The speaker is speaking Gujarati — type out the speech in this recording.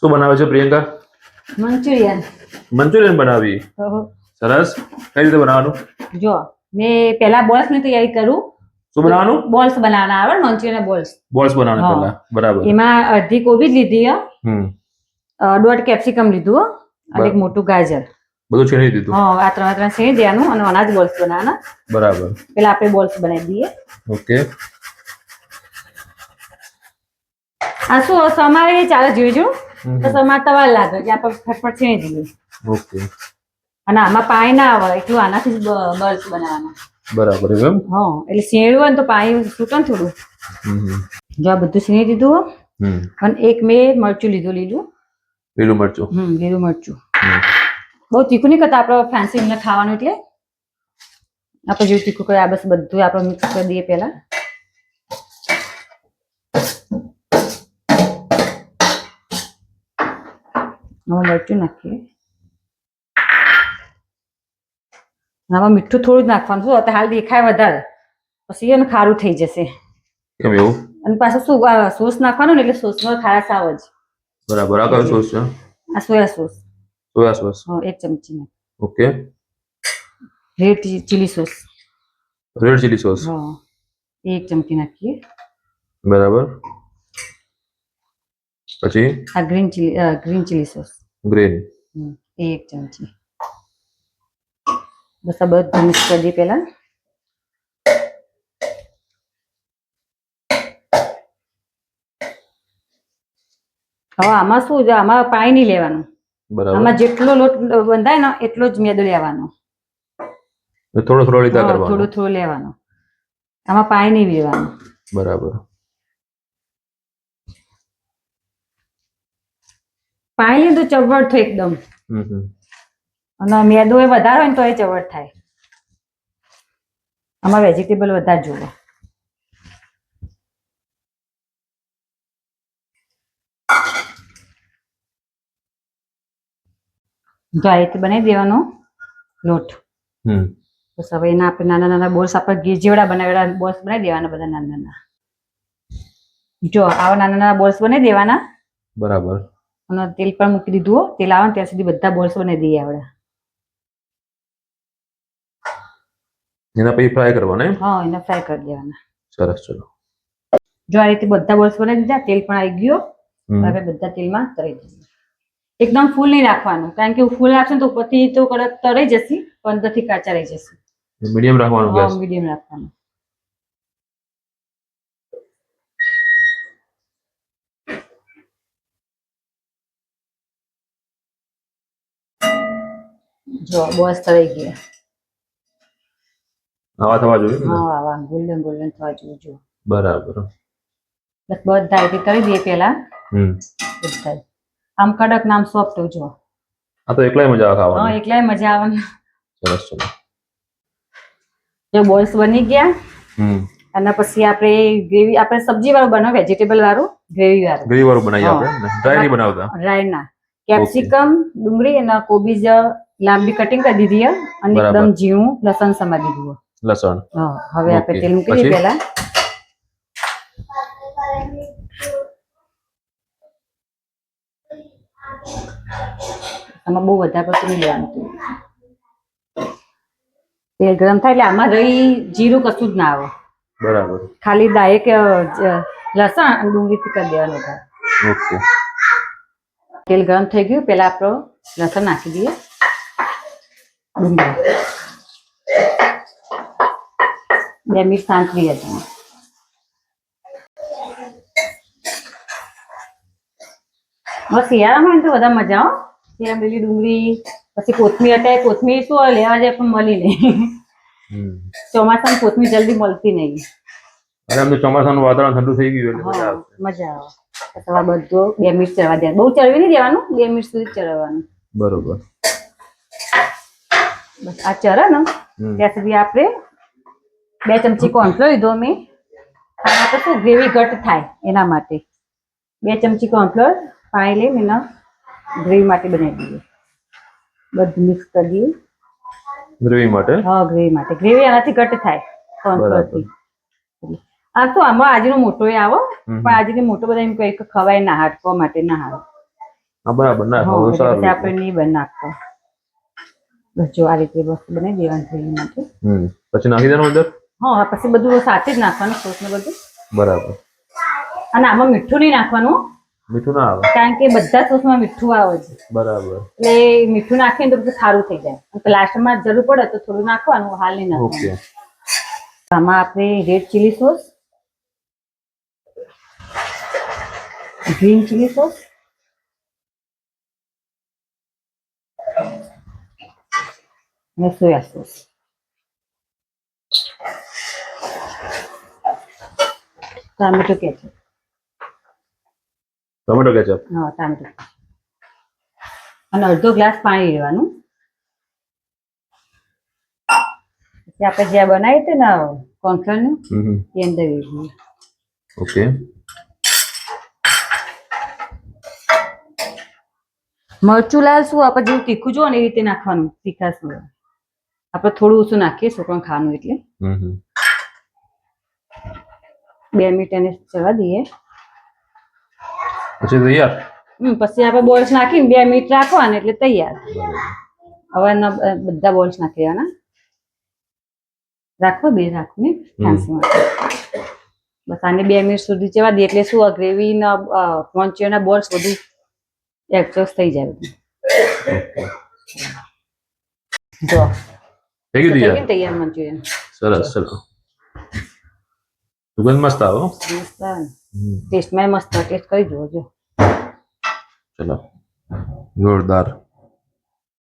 શું બનાવે છે પ્રિયંકા? મંચુરિયન. મંચુરિયન બનાવી. સરસ. કઈ રીતે બનાવવાનું? જો મેં પહેલા બોલ્સ ની તૈયારી કરું. શું બનાવવાનું? બોલ્સ બનાવવાના આવે મંચુરિયન બોલ્સ. બોલ્સ બનાવવાના પહેલા. બરાબર. એમાં અડધી કોબી લીધી હે. દોઢ કેપ્સિકમ લીધું અને એક મોટું ગાજર. બધું છીણી દીધું. હા, આ ત્રણ છીણી દેવાનું અને અનાજ બોલ્સ બનાવવાના. બરાબર. પહેલા આપણે બોલ્સ બનાવી દઈએ. ઓકે. આ શું સમારે ચાલે જોઈજો તો સમારતા વાર લાગે કે આપણે ફટફટ છીણી દઈએ. ઓકે. અને આમાં પાણી ના આવે એટલું આનાથી બોલ્સ બનાવવાના. બરાબર એમ? હા, એટલે શેળવું હોય તો પાણી છૂટે ને થોડું. જો આ બધું છીણી દીધું. અને એક મેં મરચું લીધું લીલું મરચું. લીલું મરચું. બહુ તીખું નહીં કરતા આપણે ફેન્સી એમને ખાવાનું એટલે આપણે જેવું તીખું કરીએ આ બસ બધું આપણે મિક્સ કરી દઈએ પહેલા. આમાં મરચું નાખીએ. આમાં મીઠું થોડું જ નાખવાનું શું હાલ દેખાય વધારે પછી એને ખારું થઈ જશે. કેમ એવું? અને પાછું શું સોસ નાખવાનું ને એટલે સોસમાં ખારાશ આવે જ. બરાબર. આ કયો સોસ છે? આ સોયા સોસ. Soya sauce. હા, એક ચમચી નાખ. Okay. Red chilli sauce. Red chilli sauce. હા, એક ચમચી નાખીએ. બરાબર. પછી આ ગ્રીન ચીલી સોસ. ગ્રીન. એક ચમચી. બસ આ બધું મિક્સ કરી દઈએ પહેલા. હવે આમાં શું છે આમાં પાણી નહીં લેવાનું. બરાબર. આમાં જેટલો લોટ બંધાય ને એટલો જ મેદો લેવાનો. થોડો થોડો લીધા કરવાનો. થોડું થોડું લેવાનું. આમાં પાણી નહીં લેવાનું. બરાબર. પાણી લીધું ચવડ થાય એકદમ. અને મેદો એ વધારે હોય ને તો એ ચવડ થાય. આમાં વેજીટેબલ વધારે જોવે. જો આ રીતે બનાવી દેવાનો લોટ. બસ હવે એના આપણે નાના નાના બોલ્સ આપણે ઘી જેવડા બનાવેલા બોલ્સ બનાવી દેવાના બધા નાના નાના. જો આવા નાના નાના બોલ્સ બનાવી દેવાના. બરાબર. અને તેલ પણ મૂકી દીધું. તેલ આવે ને ત્યાં સુધી બધા બોલ્સ બનાવી દઈએ આપણે. એના પછી ફ્રાય કરવાના એમ? હા, એને ફ્રાય કરી દેવાના. સરસ. ચલો જો આ રીતે બધા બોલ્સ બનાવી દીધા. તેલ પણ આવી ગયો. હવે બધા તેલમાં તળી દઈએ. એકદમ ફૂલ નહીં રાખવાનું કારણ કે ફૂલ રાખશે તો ઉપરથી તો કડક તળાઈ જશે પણ અંદરથી કાચા રહી જશે. મીડિયમ રાખવાનું ગેસ. મીડિયમ રાખવાનું. જો બોલ્સ તળાઈ ગયા. આવા થવા જોઈએ. હા, આવા ગોલ્ડન ગોલ્ડન થવા જોઈએ. બરાબર. બસ બધા રીતે તળી દઈએ પહેલા. બધા આમ કડક નામ સોફ્ટ જો. આ તો એકલાય મજા આવે ખાવાની. હા, એકલાય મજા આવે. સરસ. ચલો જો બોલ્સ બની ગયા. અને પછી આપણે ગ્રેવી આપણે સબ્જી વાળું બનાવ વેજીટેબલ વાળું ગ્રેવી વાળું બનાવીએ આપણે. ડ્રાય નહીં બનાવતા. ડ્રાય ના. કેપ્સિકમ ડુંગળી અને કોબીજ લાંબી કટિંગ કરી દીધી અને એકદમ ઝીણું લસણ સમારી દીધું. લસણ. હા, હવે આપણે તેલ મૂકી દઈએ પહેલા. આમાં બહુ વધારે પડતું નહીં લેવાનું. તેલ ગરમ થાય એટલે આમાં રહી જીરું કશું જ ના આવે. બરાબર. ખાલી ડાયરેક્ટ લસણ અને ડુંગળીથી કરી દેવાનું. ઓકે. તેલ ગરમ થઈ ગયું પેલા આપણો લસણ નાખી દઈએ. ડુંગળી 2 મિનિટ સાંતળી હતી. બસ શિયાળામાં તો બધા મજા આવે. ત્યાં પેલી ડુંગળી પછી કોથમીર હતા. કોથમીર શું લેવા જાય પણ મળી નહીં. ચોમાસામાં કોથમીર જલ્દી મળતી નહીં. અરે આમ તો ચોમાસાનું વાતાવરણ ઠંડુ થઈ ગયું એટલે મજા આવે. મજા આવે. તમારે બધું 2 મિનિટ ચડવા દેવાનું. બહુ ચડવી નહીં દેવાનું. 2 મિનિટ સુધી ચડવાનું. બરોબર. બસ આ ચરે ને ત્યાં સુધી આપણે 2 ચમચી કોર્નફ્લોર લીધો મેં. આમાં તો શું ગ્રેવી ઘટ થાય એના માટે 2 ચમચી કોર્નફ્લોર પાણી લઈને એના ગ્રેવી માટે બનાવી દઈએ. બધું મિક્સ કરી દઈએ. ગ્રેવી માટે? હા, ગ્રેવી માટે. ગ્રેવી આનાથી ઘટ થાય કોર્નફ્લોરથી. આ તો આમાં આજનો મોટો આવો પણ આજનો મોટો બધા એમ કહે કે ખવાય ના હાડકો માટે ના હારું. હા બરાબર ના હા હવે એટલે સારું પછી આપણે નહીં બન નાખતો. બસ જો આ રીતે વસ્તુ બનાવી દેવાની છે એના માટે. પછી નાખી દેવાનું અંદર. હા પછી બધું સાથે જ નાખવાનું સોસ ને બધું. બરાબર. અને આમાં મીઠું નહીં નાખવાનું. મીઠું ના આવે કારણ કે બધા સોસમાં મીઠું આવે છે. બરાબર. એટલે મીઠું નાખીએ તો પછી સારું થઈ જાય. લાસ્ટમાં જરૂર પડે તો થોડું નાખવાનું, હાલ નહીં નાખવાનું. આમાં આપણે red chilli sauce, green chilli sauce, અને soya sauce. Tomato ketchup. Tomato ketchup. હા ટામેટો. અને અડધો ગ્લાસ પાણી લેવાનું. પછી આપણે જ્યાં બનાવી હતી ને કોર્નફ્લોરનું એ અંદર લેવું. ઓકે. મરચું લાલ શું આપણે જેવું તીખું જો ને એ રીતે નાખવાનું. તીખાશ આપણે થોડું ઓછું નાખીએ છોકરાને ખાવાનું એટલે. 2 મિનિટ એને ચડવા દઈએ. પછી તૈયાર. પછી આપણે બોલ્સ નાખીને 2 મિનિટ રાખવાના એટલે તૈયાર. હવે બધા બોલ્સ નાખી દેવાના. રાખો 2 રાખો ને ફાંસીમાં. બસ આને 2 મિનિટ સુધી જવા દઈએ એટલે શું ગ્રેવી ના મંચુરિયનના બોલ્સ બધું એડજસ્ટ થઈ જાય. જો થઈ ગયું તૈયાર મંચુરિયન. સરસ સરસ. સુગંધ મસ્ત આવે. મસ્ત ટેસ્ટમાં મસ્ત ટેસ્ટ કરી જોજો. ચલો જોરદાર.